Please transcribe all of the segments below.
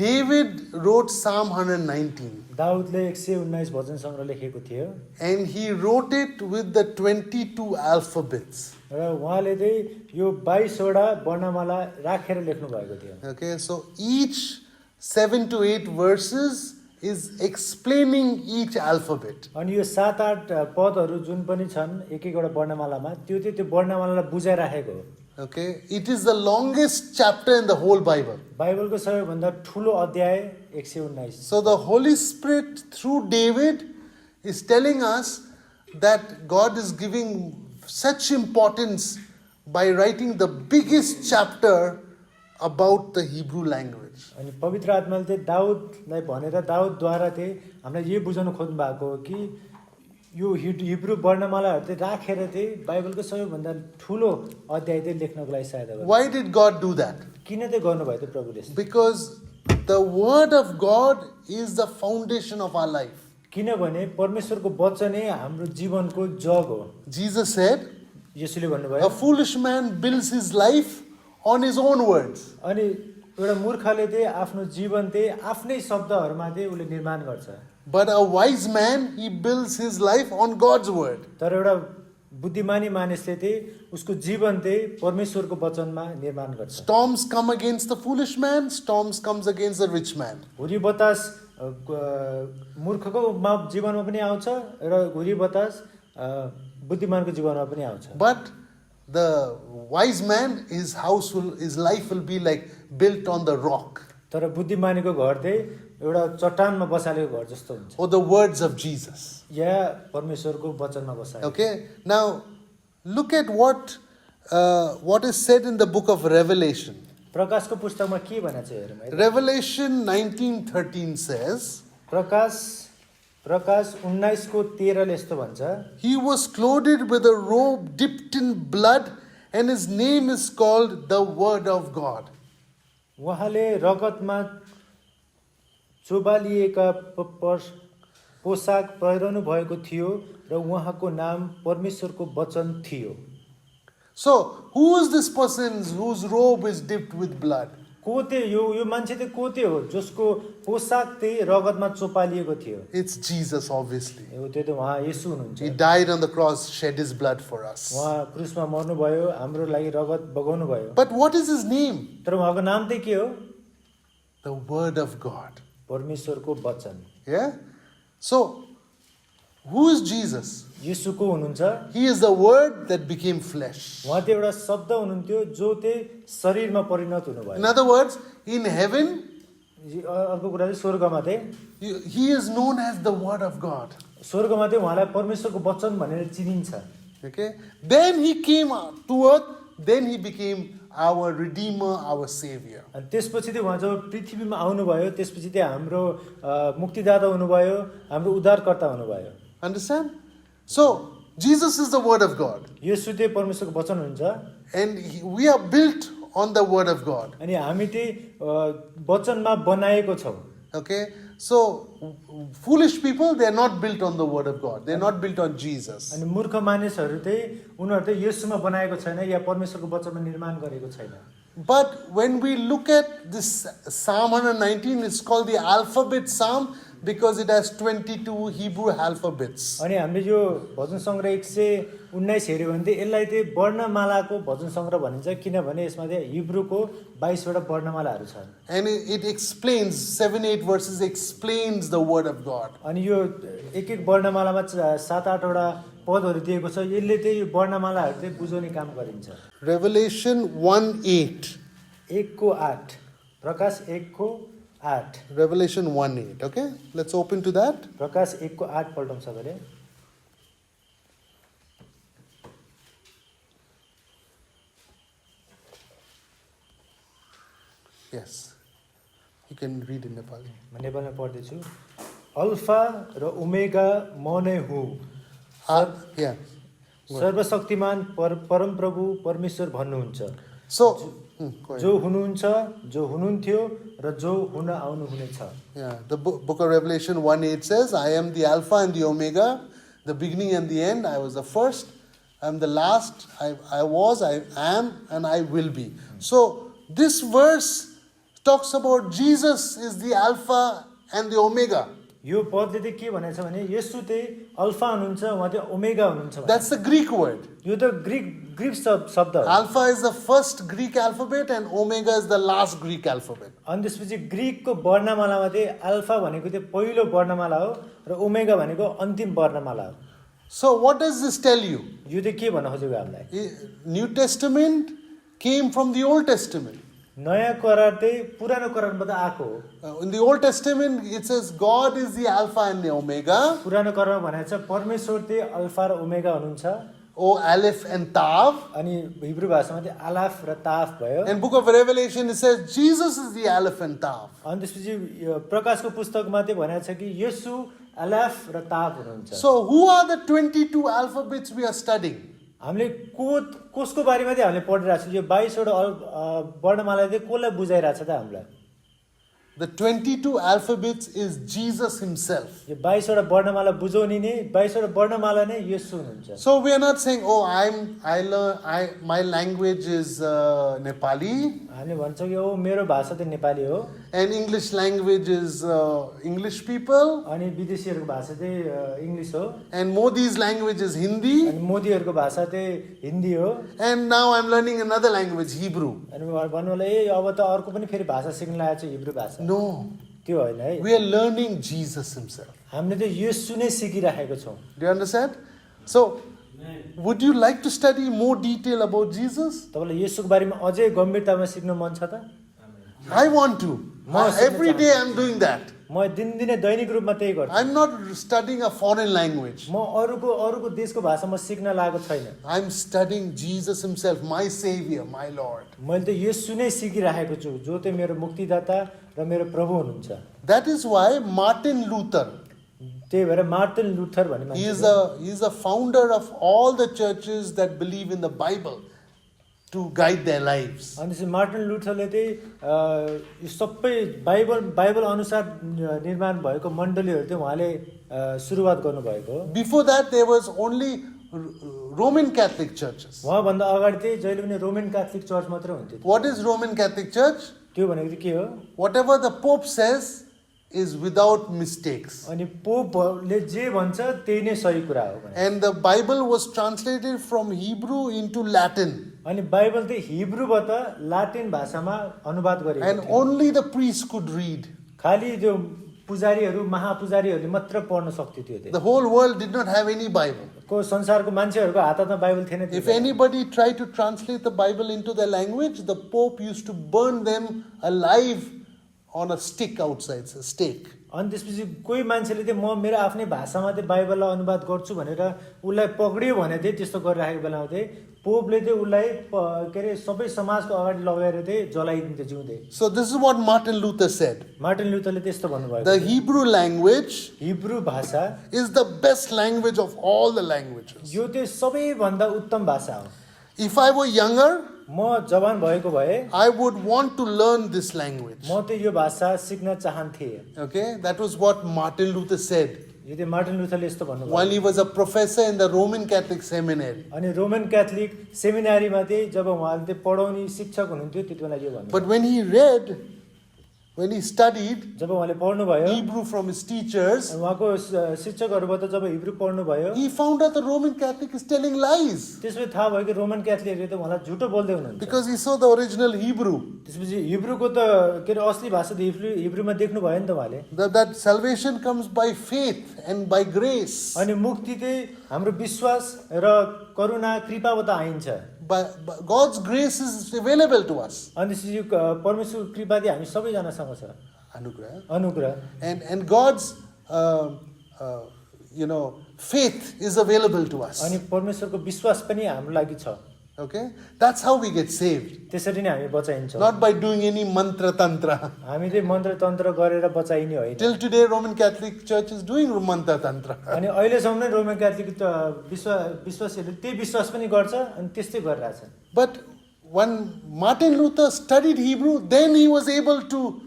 David wrote Psalm 119. दाउदले 119 भजन सङ्ग्रह लेखेको थियो And he wrote it with the 22 alphabets. र उहाँले चाहिँ यो 22 वटा वर्णमाला राखेर लेख्नु भएको थियो Okay, so each 7 to 8 verses is explaining each alphabet. अनि यो 7-8 पदहरू जुन पनि छन् एक एकवटा वर्णमालामा त्यो चाहिँ त्यो वर्णमालालाई बुझाइराखेको हो Okay, it is the longest chapter in the whole Bible. बाइबलको सबैभन्दा ठुलो अध्याय 119 So the Holy Spirit through David is telling us that God is giving such importance by writing the biggest chapter about the Hebrew language. अनि पवित्र आत्माले चाहिँ दाउदलाई भनेर दाउदद्वारा चाहिँ हामीलाई यो बुझाउन खोज्नु भएको हो कि यो हिब्रू वर्णमालाहरू चाहिँ राखेर चाहिँ बाइबलको सबैभन्दा ठुलो अध्याय चाहिँ लेख्नको लागि सहायता गर्छ Why did God do that? किन चाहिँ गर्नुभयो त प्रभुले Because the Word of God is the foundation of our life. किनभने परमेश्वरको वचनै हाम्रो जीवनको जग हो Jesus said, यसुले भन्नुभयो a foolish man builds his life on his own words. अनि एउटा मूर्खले चाहिँ आफ्नो जीवन चाहिँ आफ्नै शब्दहरूमा चाहिँ उसले निर्माण गर्छ But a wise man, he builds his life on God's word. तर एउटा बुद्धिमानी मानिसले चाहिँ उसको जीवन चाहिँ परमेश्वरको वचनमा निर्माण गर्छ Storms come against the foolish man, storms comes against the rich man. हुरी बतास मूर्खको जीवनमा पनि आउँछ र हुरी बतास बुद्धिमानको जीवनमा पनि आउँछ But the wise man, his life will be like built on the rock. तर बुद्धिमानीको घर चाहिँ एउटा चट्टानमा बसालेको घर जस्तो हुन्छ Or the words of Jesus. या परमेश्वरको वचनमा बसालेको Okay, now look at what is said in the book of Revelation. प्रकाशको पुस्तकमा के भनेको छ हेरौँ है Revelation 19:13 says, प्रकाश 19:13 ले यस्तो भन्छ he was clothed with a robe dipped in blood, and his name is called the Word of God. उहाँले रगतमा चोबालिएका पोसाक पहिरनु भएको थियो र उहाँको नाम परमेश्वरको वचन थियो So, who is this person whose robe is dipped with blood? को त्यो यो मान्छे चाहिँ को त्यो हो जसको पोसाक चाहिँ रगतमा चोपालिएको थियो It's Jesus, obviously. त्यो त उहाँ येशू हुनुहुन्छ He died on the cross, shed his blood for us. उहाँ क्रुसमा मर्नुभयो हाम्रो लागि रगत बगाउनु भयो But what is his name? तर उहाँको नाम चाहिँ के हो The Word of God. परमेश्वरको वचन Yeah? So, who is Jesus? येशू को हुनुहुन्छ He is the Word that became flesh. उहाँ चाहिँ एउटा शब्द हुनुहुन्थ्यो जो चाहिँ शरीरमा परिणत हुनुभयो In other words, in heaven, अर्को कुरा चाहिँ स्वर्गमा चाहिँ he is known as the Word of God. स्वर्गमा चाहिँ उहाँलाई परमेश्वरको वचन भनेर चिनिन्छ Okay? Then he came to earth, then he became our Redeemer, our Savior. अनि त्यसपछि चाहिँ उहाँ जब पृथ्वीमा आउनुभयो त्यसपछि चाहिँ हाम्रो मुक्तिदाता हुनुभयो हाम्रो उद्धारकर्ता हुनुभयो Understand? So, Jesus is the Word of God. येशू चाहिँ परमेश्वरको वचन हुनुहुन्छ And we are built on the Word of God. अनि हामी चाहिँ वचनमा बनाएको छौँ Okay? So, foolish people, they are not built on the Word of God. They are not built on Jesus. अनि मूर्ख मानिसहरू चाहिँ उनीहरू चाहिँ येशूमा बनाएको छैन या परमेश्वरको वचनमा निर्माण गरेको छैन But when we look at this Psalm 119, it's called the alphabet psalm because it has 22 Hebrew alphabets. अनि हामीले यो भजन सङ्ग्रह 119 हेऱ्यो भने चाहिँ यसलाई चाहिँ वर्णमालाको भजन सङ्ग्रह भनिन्छ किनभने यसमा चाहिँ हिब्रूको 22 वटा वर्णमालाहरू छन् And it explains, 7-8 verses explains the Word of God. अनि यो एक एक वर्णमालामा 7-8 वटा पदहरू दिएको छ यसले चाहिँ यो वर्णमालाहरू चाहिँ बुझाउने काम गरिन्छ Revelation 1:8. 1:8 Prakash 1:8 Revelation 1:8. Okay? Let's open to that. प्रकाश 1:8 पल्टाउँ सबैले Yes. You can read in Nepali. म नेपालमा पढ्दैछु अल्फा र ओमेगा म नै हुँ Yeah. सर्वशक्तिमान परमप्रभु परमेश्वर भन्नुहुन्छ So, go ahead. जो हुनुहुन्छ जो हुनुहुन्थ्यो र जो हुन आउनु हुनेछ Yeah, the book of Revelation 1:8 says, I am the Alpha and the Omega, the beginning and the end. I was the first, I am the last, I was, I am, and I will be. So, this verse talks about Jesus is the Alpha and the Omega. यो पदले चाहिँ के भनेको छ भने येशू चाहिँ alpha हुनुहुन्छ, उहाँ चाहिँ ओमेगा हुनुहुन्छ भनेको छ। That's the Greek word. यो त ग्रीक शब्द हो। Alpha is the first Greek alphabet and Omega is the last Greek alphabet. अनि त्यसपछि ग्रीकको वर्णमालामा चाहिँ अल्फा भनेको चाहिँ पहिलो वर्णमाला हो र ओमेगा भनेको अन्तिम वर्णमाला हो। So what does this tell you? यो चाहिँ के भन्न खोजेको हामीलाई? New Testament came from the Old Testament. नयाँ करार चाहिँ पुरानो करारबाट आएको हो। In the Old Testament, it says God is the Alpha and the Omega. पुरानो करारमा भनेको छ परमेश्वर चाहिँ अल्फा र ओमेगा हुनुहुन्छ। O Aleph and Tav. अनि हिब्रू भाषामा चाहिँ आलाफ र ताफ भयो। In Book of Revelation, it says Jesus is the Aleph and Tav. अनि त्यसपछि प्रकाशको पुस्तकमा चाहिँ भनेको छ कि येशू आलाफ र ताफ हुनुहुन्छ। So who are the 22 alphabets we are studying? हामीले कसको बारेमा चाहिँ हामीले पढिरहेको छ? यो 22 वटा वर्णमाला चाहिँ कसलाई बुझाइरहेछ त हामीलाई? The 22 alphabets is Jesus himself. यो 22 वटा वर्णमाला बुझाउने नै 22 वटा वर्णमाला नै येशू हुनुहुन्छ। So we are not saying, oh, my language is Nepali हामीले भन्छौँ कि ओ मेरो भाषा चाहिँ नेपाली हो and English language is English people अनि विदेशीहरूको भाषा चाहिँ इङ्ग्लिस हो and Modi's language is Hindi अनि मोदीहरूको भाषा चाहिँ हिन्दी हो and now I'm learning another language, Hebrew. अनि भन्नु होला ए अब त अर्को पनि फेरि भाषा सिक्न लागेको छ हिब्रू भाषा। No, त्यो होइन है, we are learning Jesus himself. हामीले त येशू नै सिकिराखेको छौँ। Do you understand? So, would you like to study more detail about Jesus? तपाईँलाई येशूको बारेमा अझै गम्भीरतामा सिक्नु मन छ त? I want to. Every day I'm doing that. म दिनदिनै दैनिक रूपमा त्यही गर्छु। I'm not studying a foreign language. म अरूको देशको भाषा म सिक्न लागेको छैन। I'm studying Jesus himself, my Savior, my Lord. मैले त येशू नै सिकिराखेको छु जो चाहिँ मेरो मुक्तिदाता र मेरो प्रभु हुनुहुन्छ। That is why Martin Luther, त्यही भएर मार्टिन लुथर भन्ने he मान्छे is a founder of all the churches that believe in the Bible to guide their lives. अनि चाहिँ मार्टिन लुथरले चाहिँ यो सबै बाइबल अनुसार निर्माण भएको मण्डलीहरू चाहिँ उहाँले सुरुवात गर्नुभएको हो। Before that, there was only Roman Catholic churches. उहाँभन्दा अगाडि चाहिँ जहिले पनि रोमन क्याथोलिक चर्च मात्र हुन्थ्यो। What is Roman Catholic Church? त्यो भनेको चाहिँ के हो? Whatever the Pope says is without mistakes. अनि पोपले जे भन्छ त्यही नै सही कुरा हो भने। And the Bible was translated from Hebrew into Latin. अनि बाइबल चाहिँ हिब्रूबाट लाटिन भाषामा अनुवाद गरिएको And थियो। only the priests could read. खालि त्यो पुजारीहरू महापुजारीहरूले मात्र पढ्न सक्थ्यो त्यो। The whole world did not have any Bible. को संसारको मान्छेहरूको हातमा बाइबल थिएन। If anybody tried to translate the Bible into their language, the Pope used to burn them alive on a stick outside, a stake. अनि त्यसपछि कोही मान्छेले चाहिँ म मेरो आफ्नै भाषामा चाहिँ बाइबललाई अनुवाद गर्छु भनेर उसलाई पक्रियो भने चाहिँ त्यस्तो गरिराखेको बेलामा चाहिँ पोपले चाहिँ उसलाई के अरे सबै समाजको अगाडि लगाएर चाहिँ जलाइदिन्थ्यो जिउँदै। So this is what Martin Luther said. Martin लुथरले त्यस्तो भन्नुभयो। The Hebrew language हिब्रू भाषा is the best language of all the languages. यो चाहिँ सबैभन्दा उत्तम भाषा हो। If I were younger, म जवान भएको भए I would want to learn this language. म चाहिँ यो भाषा सिक्न चाहन्थे। Okay, that was what Martin Luther said यो चाहिँ मार्टिन लुथरले यस्तो भन्नुभयो। while he was a professor in the Roman Catholic Seminary. अनि रोमन क्याथोलिक सेमिनारीमा चाहिँ जब उहाँले चाहिँ पढाउने शिक्षक हुनुहुन्थ्यो त्यति बेला यो भन्नु। But when he studied जब उहाँले पढ्नुभयो Hebrew from his teachers, उहाँको शिक्षकहरूबाट जब हिब्रू पढ्नुभयो he found out the Roman Catholic is telling lies त्यसपछि थाहा भयो कि रोमन क्याथोलिकहरूले त उहाँलाई झुटो बोल्दै हुनुहुन्छ। because he saw the original Hebrew. त्यसपछि हिब्रूको त के अरे असली भाषा त हिब्रूमा देख्नु भयो नि त उहाँले। That salvation comes by faith and by grace. अनि मुक्ति चाहिँ हाम्रो विश्वास र करुणा कृपाबाट आइन्छ। But God's grace is available to us. अनि त्यसपछि परमेश्वरको कृपा चाहिँ हामी सबैजनासँग छ। Anugrah. अनुग्रह And God's faith is available to us. अनि परमेश्वरको विश्वास पनि हाम्रो लागि छ। Okay, that's how we get saved. त्यसरी नै हामी बचाइन्छौँ। Not by doing any mantra tantra. हामी चाहिँ मन्त्र तन्त्र गरेर बचाइने होइन। Till today, Roman Catholic Church is doing mantra tantra. अनि अहिलेसम्म नै रोमन क्याथोलिक विश्वासीहरूले त्यही विश्वास पनि गर्छ अनि त्यस्तै गरिरहेछ। But when Martin Luther studied Hebrew, then he was able to,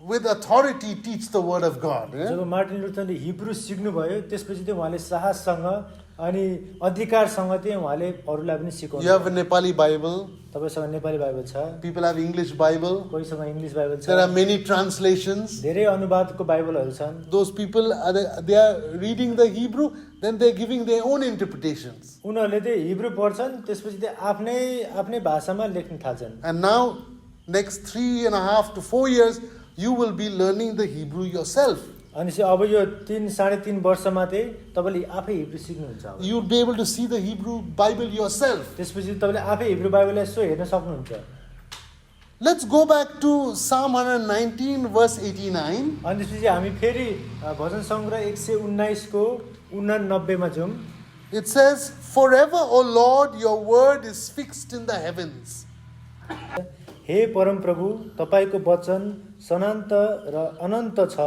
with authority, teach the word of God. जब मार्टिन लुथरले हिब्रू सिक्नुभयो त्यसपछि चाहिँ उहाँले साहससँग अनि अधिकारसँग चाहिँ उहाँले अरूलाई पनि सिकाउनु You have a Nepali Bible, तपाईसँग नेपाली बाइबल छ people have English Bible, कोहीसँग इङ्ग्लिस बाइबल छ there are many translations. धेरै अनुवादको बाइबलहरू छन् Those people, they are reading the Hebrew, then they're giving their own interpretations. उनीहरूले चाहिँ हिब्रू पढ्छन् त्यसपछि चाहिँ आफ्नै आफ्नै भाषामा लेख्न थाल्छन् And now, next 3.5 to 4 years, you will be learning the Hebrew yourself. अनि चाहिँ अब यो 3-3.5 वर्षमा चाहिँ तपाईँले आफै हिब्रू सिक्नुहुन्छ अब। You'll be able to see the Hebrew Bible yourself. त्यसपछि तपाईँले आफै हिब्रू बाइबललाई यसो हेर्न सक्नुहुन्छ Let's go back to Psalm 119, verse 89. अनि त्यसपछि हामी फेरि भजन सङ्ग्रह 119 को 89 मा जाउँ It says, "Forever, O Lord, your word is fixed in the heavens." हे परम प्रभु तपाईँको वचन सनान्त र अनन्त छ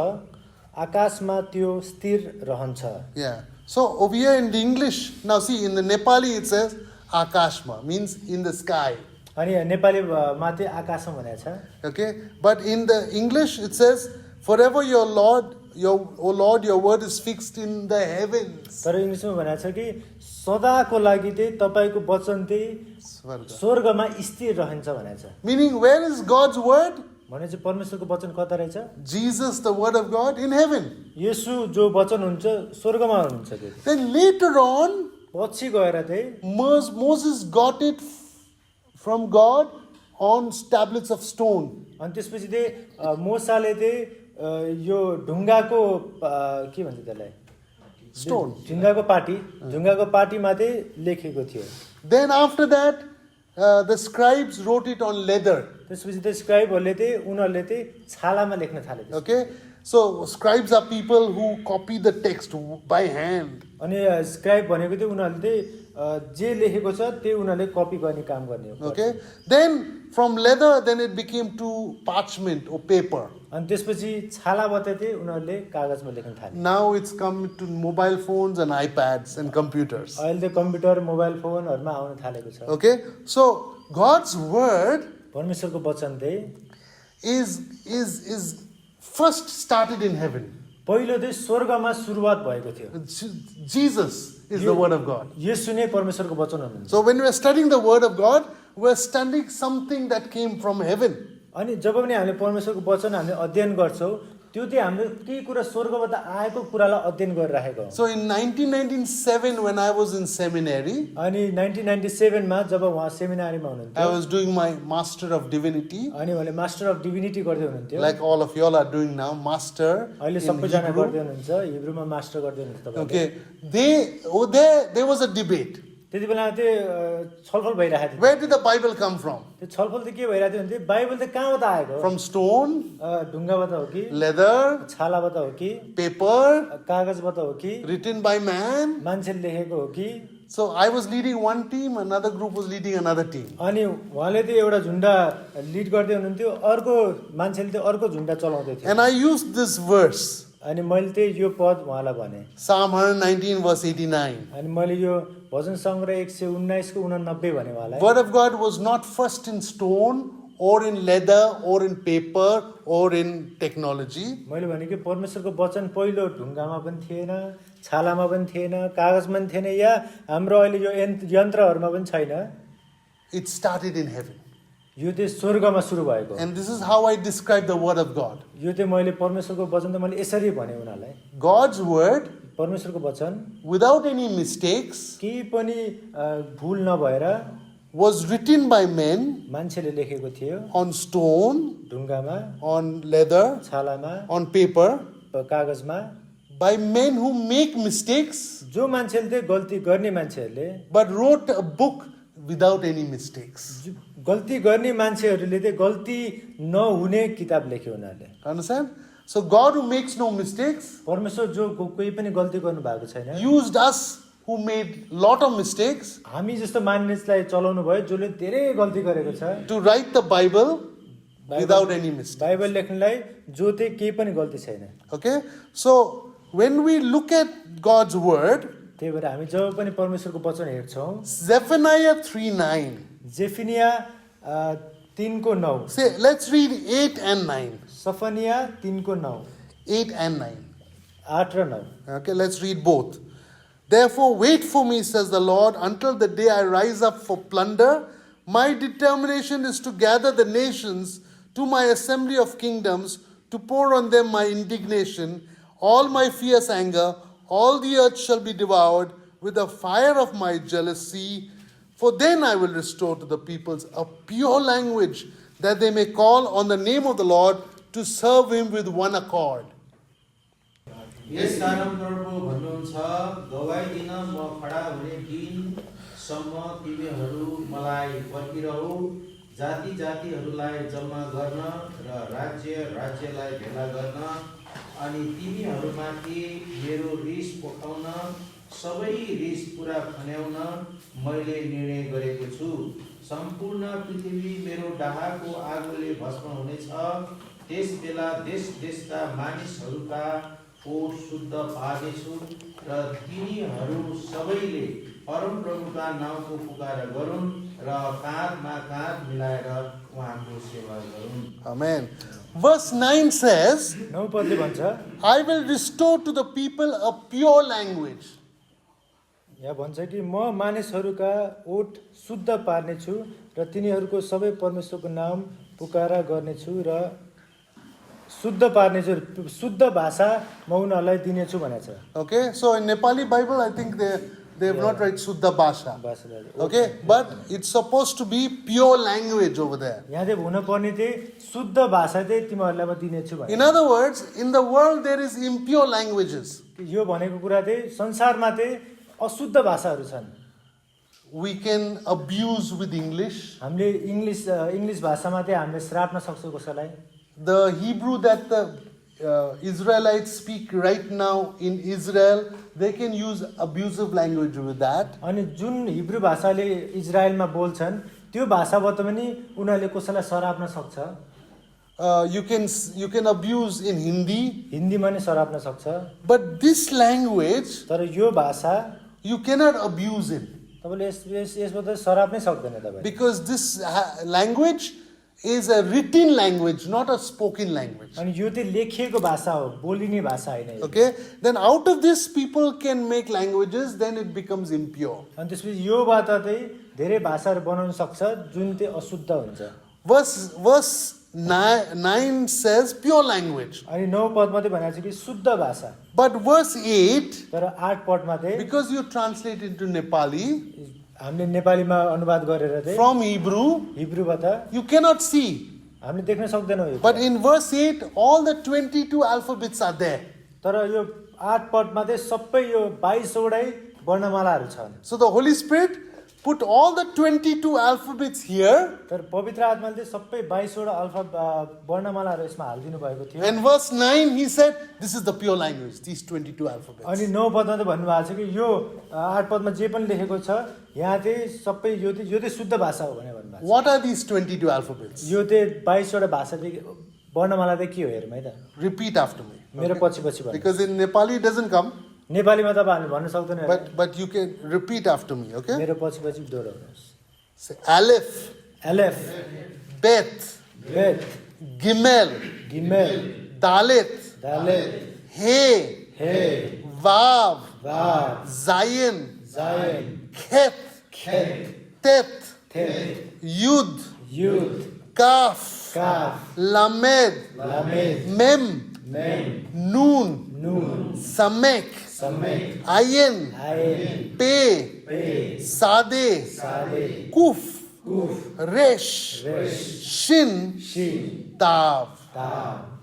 आकाशमा त्यो स्थिर रहन्छ Yeah. So over here in the English, now see in the Nepali it says Akashma, means in the sky. अनि नेपालीमा चाहिँ आकाशमा भनेको छ Okay. But in the English it says, "Forever, O Lord, your word is fixed in the heavens." तर इङ्ग्लिसमा भनेको छ कि सदाको लागि चाहिँ तपाईँको वचन चाहिँ Swarga. स्वर्गमा स्थिर रहन्छ भनेको छ Meaning, where is God's word? भने चाहिँ परमेश्वरको वचन कता रहेछ Jesus, the word of God, in heaven. येशू जो वचन हुन्छ स्वर्गमा हुनुहुन्छ त्यो Then later on, पछि गएर चाहिँ Moses got it from God on tablets of stone. अनि त्यसपछि चाहिँ मोसाले चाहिँ यो ढुङ्गाको के भन्छ त्यसलाई Stone. ढुङ्गाको पाटीमा चाहिँ लेखेको थियो Then after that, the scribes wrote it on leather. त्यसपछि चाहिँ स्क्राइबहरूले चाहिँ उनीहरूले चाहिँ छालामा लेख्न थाले Okay? So scribes are people who copy the text by hand. अनि स्क्राइब भनेको चाहिँ उनीहरूले चाहिँ जे लेखेको छ त्यो उनीहरूले कपी गर्ने काम गर्ने हो Okay? Then from leather, then it became to parchment or paper. अनि त्यसपछि छालाबाट चाहिँ उनीहरूले कागजमा लेख्न थाले Now it's come to mobile phones and iPads and computers. अहिले चाहिँ कम्प्युटर मोबाइल फोनहरूमा आउन थालेको छ Okay? So God's word परमेश्वरको वचन चाहिँ is first started in heaven. पहिलो चाहिँ स्वर्गमा सुरुवात भएको थियो Jesus is the word of God. येशू नै परमेश्वरको वचन हुनुहुन्छ So when we are studying the word of God, we are studying something that came from heaven. अनि जब पनि हामीले परमेश्वरको वचन हामीले अध्ययन गर्छौँ त्यो चाहिँ हामीले केही कुरा स्वर्गबाट आएको कुरालाई अध्ययन गरिराखेको हो So in 1997, when I was in seminary, अनि 1997 मा जब उहाँ सेमिनारीमा I हुनुहुन्थ्यो was doing my Master of Divinity, अनि उहाँले मास्टर अफ डिभिनिटी गर्दै हुनुहुन्थ्यो like all of y'all are doing now, Master अहिले in सबैजना Hebrew. गर्दै हुनुहुन्छ हिब्रूमा मास्टर गर्दै हुनुहुन्छ तपाईहरुले Okay, there was a debate. त्यति बेला त्यो छलफल भइरहेको थियो Where did the Bible come from? त्यो छलफल चाहिँ के भइरहेको थियो भने बाइबल चाहिँ कहाँबाट आएको हो From stone, ढुङ्गाबाट हो कि leather, छालाबाट हो कि paper, कागजबाट हो कि written by man. मान्छेले लेखेको हो कि So I was leading one team, another group was leading another team. अनि उहाँले चाहिँ एउटा झुन्डा लिड गर्दै हुनुहुन्थ्यो अर्को मान्छेले चाहिँ अर्को झुन्डा चलाउँदै थियो And I used this verse, अनि मैले चाहिँ यो पद उहाँलाई भने Psalm 119, verse 89. अनि मैले यो भजन सङ्ग्रह 119 को 89 भने उहाँलाई Word of God was not first in stone or in leather or in paper or in technology. मैले भने कि परमेश्वरको वचन पहिलो ढुङ्गामा पनि थिएन छालामा पनि थिएन कागजमा पनि थिएन या हाम्रो अहिले यो यन्त्रहरूमा पनि छैन It started in heaven. यो चाहिँ स्वर्गमा सुरु भएको हो। And this is how I describe the word of God. यो चाहिँ मैले परमेश्वरको वचन त मैले यसरी भने उनीहरूलाई God's word, परमेश्वरको वचन without any mistakes, केही पनि भुल नभएर was written by men मान्छेले लेखेको थियो on stone, ढुङ्गामा on leather, छालामा on paper, कागजमा by men who make mistakes, जो मान्छेले चाहिँ गल्ती गर्ने मान्छेहरूले but wrote a book without any mistakes. गल्ती गर्ने मान्छेहरूले चाहिँ गल्ती नहुने किताब लेख्यो उनीहरूले Understand? So God who makes no mistakes परमेश्वर जो कोही पनि गल्ती गर्नु भएको छैन used us who made lot of mistakes हामी जस्तो मानिसलाई चलाउनु भयो जसले धेरै गल्ती गरेको छ to write the Bible without any mistake. Bible लेख्नलाई जो चाहिँ केही पनि गल्ती छैन Okay? So when we look at God's word, त्यही भएर हामी जब पनि परमेश्वरको वचन हेर्छौँ Zephaniah 3:9. जेफिनिया 3 को 9 Say, let's read 8 and 9. सफनिया 3 को 9 8 and 9. 8 र 9 Okay, let's read both. Therefore, wait for me, says the Lord, until the day I rise up for plunder. My determination is to gather the nations to my assembly of kingdoms, to pour on them my indignation, all my fierce anger. All the earth shall be devoured with the fire of my jealousy. For then I will restore to the peoples a pure language, that they may call on the name of the Lord to serve him with one accord. यसकारण प्रभु भन्नुहुन्छ, गवाई दिन म खडा हुने दिनसम्म तिमीहरू मलाई पर्खिरहौ, जाति जातिहरूलाई जम्मा गर्न र राज्य राज्यलाई भेला गर्न, अनि तिमीहरूमाथि मेरो रिस पोखाउन, सबै रिस पुरा खन्याउन मैले निर्णय गरेको छु। सम्पूर्ण पृथ्वी मेरो डाहाको आगोले भस्म हुनेछ। त्यस बेला देश देशका मानिसहरूका ओठ शुद्ध पार्नेछु र तिनीहरू सबैले परमप्रभुका नाउँको पुकार गरून् र काँधमा काँध मिलाएर उहाँको सेवा गरून्। Amen. Verse 9 says, 9 पदले भन्छ, I will restore to the people a pure language. यहाँ भन्छ कि म मानिसहरूका ओठ शुद्ध पार्नेछु र तिनीहरूको सबै परमेश्वरको नाम पुकारा गर्नेछु र शुद्ध पार्नेछु, शुद्ध भाषा म उनीहरूलाई दिनेछु भनेको छ। Okay, so in Nepali Bible, I think they have not write Suddha Bhasha. भाषालाई Okay, but it's supposed to be pure language over there. यहाँ चाहिँ हुनुपर्ने चाहिँ शुद्ध भाषा चाहिँ तिमीहरूलाई म दिनेछु भने। In other words, in the world there is impure languages. यो भनेको कुरा चाहिँ संसारमा चाहिँ अशुद्ध भाषाहरू छन्। We can abuse with English. हामीले इङ्ग्लिस भाषामा चाहिँ हामीले श्राप्न सक्छौँ कसैलाई। The Hebrew that the Israelites speak right now in Israel, they can use abusive language with that. अनि जुन हिब्रू भाषाले इजरायलमा बोल्छन् त्यो भाषाबाट पनि उनीहरूले कसैलाई सराप्न सक्छ। You can abuse in Hindi. हिन्दीमा नि सराप्न सक्छ। But this language, तर यो भाषा you cannot abuse it. तपाईँले यसबाट सराप्नै सक्दैन तपाईँ। Because this language is a written language, not a spoken language. अनि यो चाहिँ लेखिएको भाषा हो, बोलिने भाषा होइन। Okay? Then out of this people can make languages, then it becomes impure. अनि त्यसपछि योबाट चाहिँ धेरै भाषाहरू बनाउन सक्छ जुन चाहिँ अशुद्ध हुन्छ। Verse 9 says pure language. अनि 9 पदमा चाहिँ भनेको छ कि शुद्ध भाषा। But verse 8, तर 8 पदमा चाहिँ because you translate into Nepali, हामीले नेपालीमा अनुवाद गरेर चाहिँ from Hebrew, हिब्रूबाट you cannot see. हामीले देख्न सक्दैनौँ यो। But in verse 8, all the 22 alphabets are there. तर यो 8 पदमा चाहिँ सबै यो 22 वटै वर्णमालाहरू छन्। So the Holy Spirit put all the 22 alphabets here. तर पवित्र आत्माले चाहिँ सबै 22 वटा वर्णमालाहरू यसमा हालिदिनु भएको थियो। And verse 9, he said, this is the pure language, these 22 alphabets. अनि 9 पदमा चाहिँ भन्नुभएको छ कि यो 8 पदमा जे पनि लेखेको छ यहाँ चाहिँ सबै यो चाहिँ शुद्ध भाषा हो भनेर भन्नुभएको छ। What are these 22 alphabets? यो चाहिँ 22 वटा भाषा चाहिँ वर्णमाला चाहिँ के हो हेरौँ है त। Repeat after me. मेरो पछि भन्नु। Because in Nepali it doesn't come. नेपालीमा तपाईँहरूले भन्न सक्दैन। But you can repeat after me, okay? मेरो पछि दोहोऱ्याउनुहोस्। Say Aleph, एलेफ, Bet, बेत, Gimel, गिमेल, Dalet, दालेत, He, हे, Vav, वाव, Zayin, जायन, Ket, खेत, Tet, थेत, Yud, युद, Kaf, काफ, Lamed, लामेद, Mem, मेम, Nun, नून, Samek, समेत, Ayin, ion, Pe, pay, Sade, सादे, Kuf, कुफ, Resh, रेश, Shin, शीन, Tav. ताव,